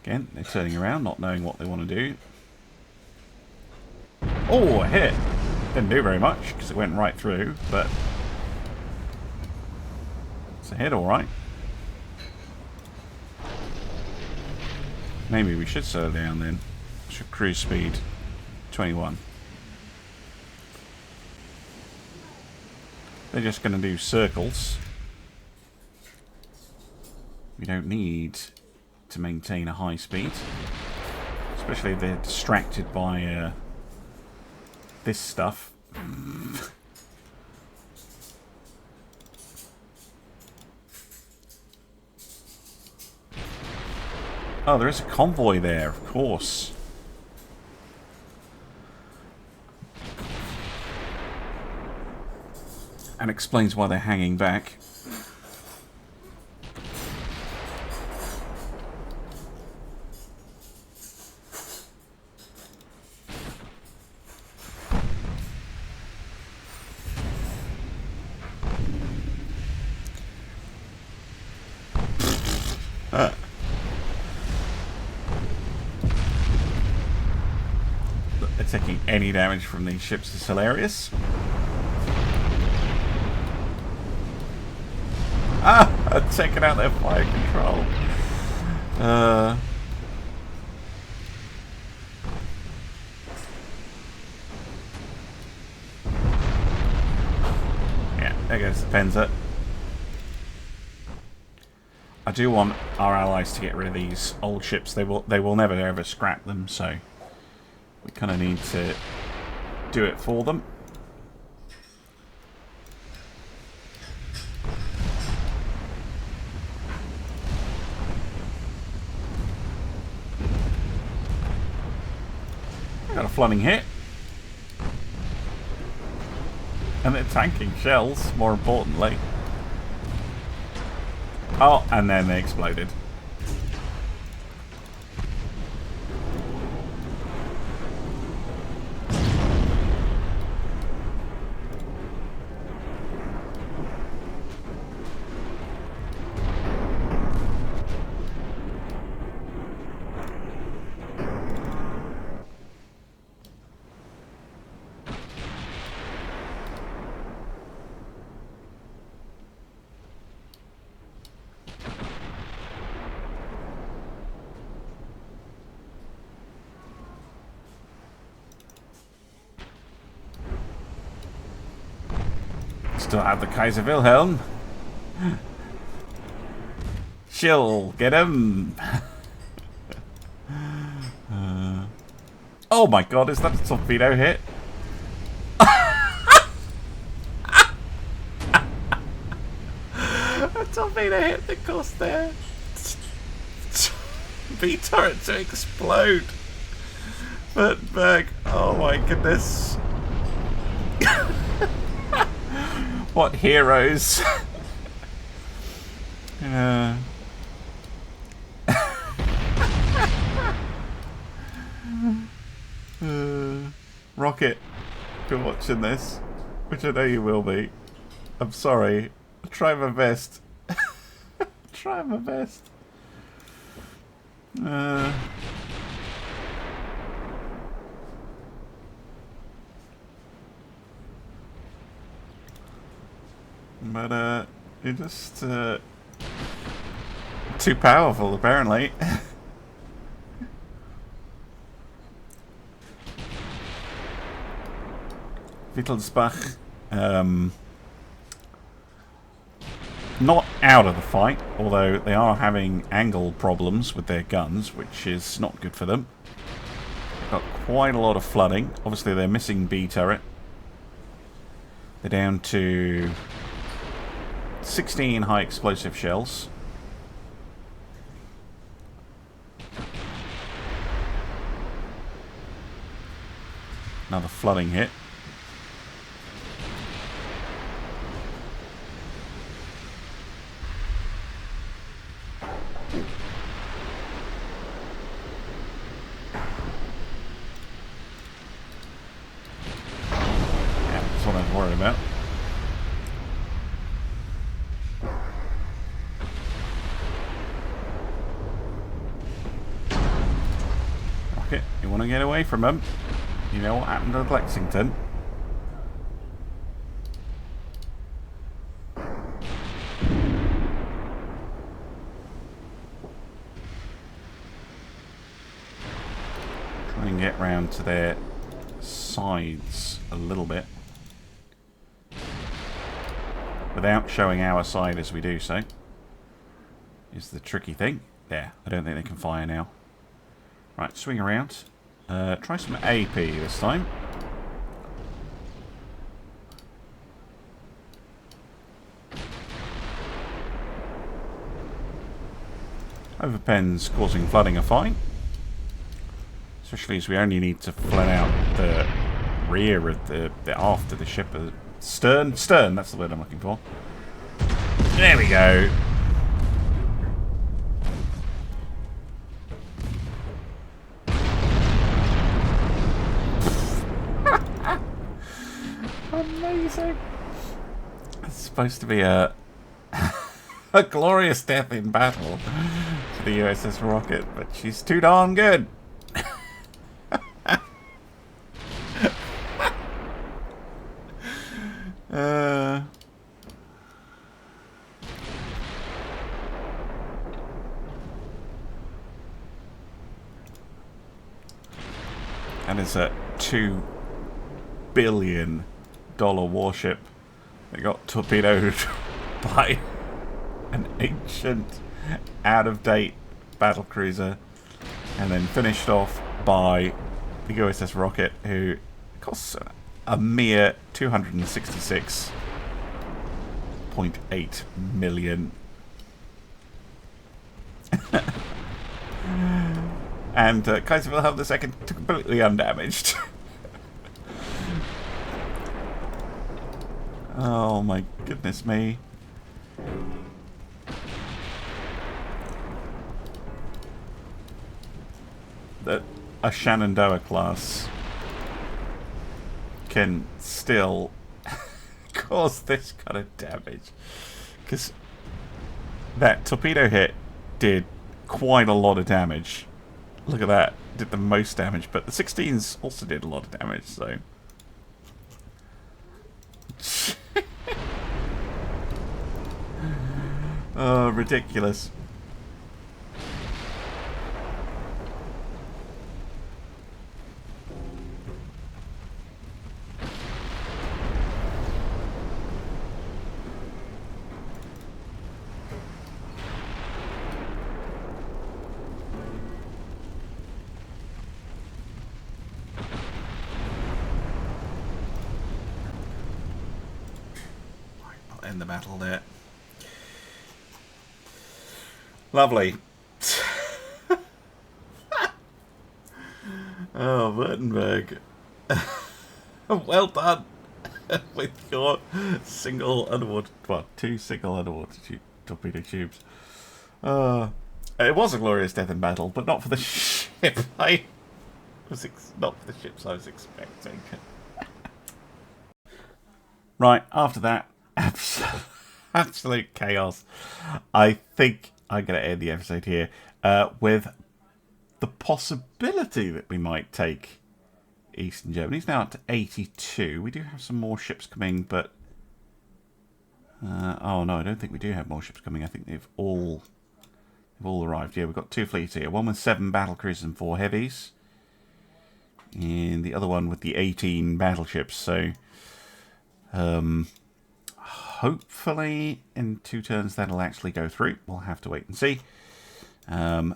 Again, they're turning around, not knowing what they want to do. Oh, a hit! Didn't do very much because it went right through, but it's a hit, all right. Maybe we should slow down then. Should cruise speed 21. They're just going to do circles. We don't need to maintain a high speed, especially if they're distracted by this stuff. Oh, there is a convoy there, of course. And explains why they're hanging back. Taking any damage from these ships is hilarious. Ah! Taking out their fire control. Yeah, there goes the Penza. I do want our allies to get rid of these old ships. They will never ever scrap them, so we kind of need to do it for them. I got a flooding hit. And they're tanking shells, more importantly. Oh, and then they exploded. Still have the Kaiser Wilhelm. Chill, get him. Oh my god, is that a torpedo hit? A torpedo hit the course there. B turret to explode. Berg, oh my goodness. What heroes. Rocket, if you're watching this, which I know you will be, I'm sorry. I'll try my best. Try my best. But you're just too powerful, apparently. Wittelsbach. not out of the fight, although they are having angle problems with their guns, which is not good for them. They've got quite a lot of flooding. Obviously, they're missing B turret. They're down to 16 high explosive shells. Another flooding hit. Yeah, that's what I'm worried about. Okay, you want to get away from them. You know what happened to Lexington? Try and get round to their sides a little bit. Without showing our side as we do so. Is the tricky thing. There, I don't think they can fire now. Right, swing around. Try some AP this time. Overpens causing flooding are fine. Especially as we only need to flood out the rear of the aft of the ship. Stern, that's the word I'm looking for. There we go. Amazing. It's supposed to be a a glorious death in battle for the USS Rocket, but she's too darn good. And it's a $2 billion warship that got torpedoed by an ancient, out-of-date battlecruiser, and then finished off by the USS Rocket, who costs a mere $266.8 million. And Kaiser Wilhelm II completely undamaged. Oh my goodness me. That a Shenandoah class can still cause this kind of damage. Because that torpedo hit did quite a lot of damage. Look at that. Did the most damage. But the 16s also did a lot of damage, so... Oh, ridiculous. I'll end the battle there. Lovely. Oh, Württemberg. Well done with your single underwater, well, 2 single underwater torpedo tubes. It was a glorious death in battle, but not for the ship. Not for the ships I was expecting. Right, after that, absolute chaos. I think I'm going to end the episode here with the possibility that we might take Eastern Germany. It's now up to 82. We do have some more ships coming, but... oh, no, I don't think we do have more ships coming. I think they've all arrived. Yeah, we've got 2 fleets here. One with 7 battlecruisers and 4 heavies. And the other one with the 18 battleships. So, hopefully in 2 turns that'll actually go through. We'll have to wait and see. And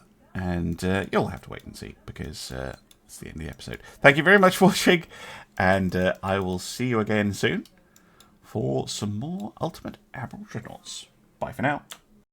you'll have to wait and see, because it's the end of the episode. Thank you very much for watching, and I will see you again soon for some more Ultimate Aboriginals. Bye for now.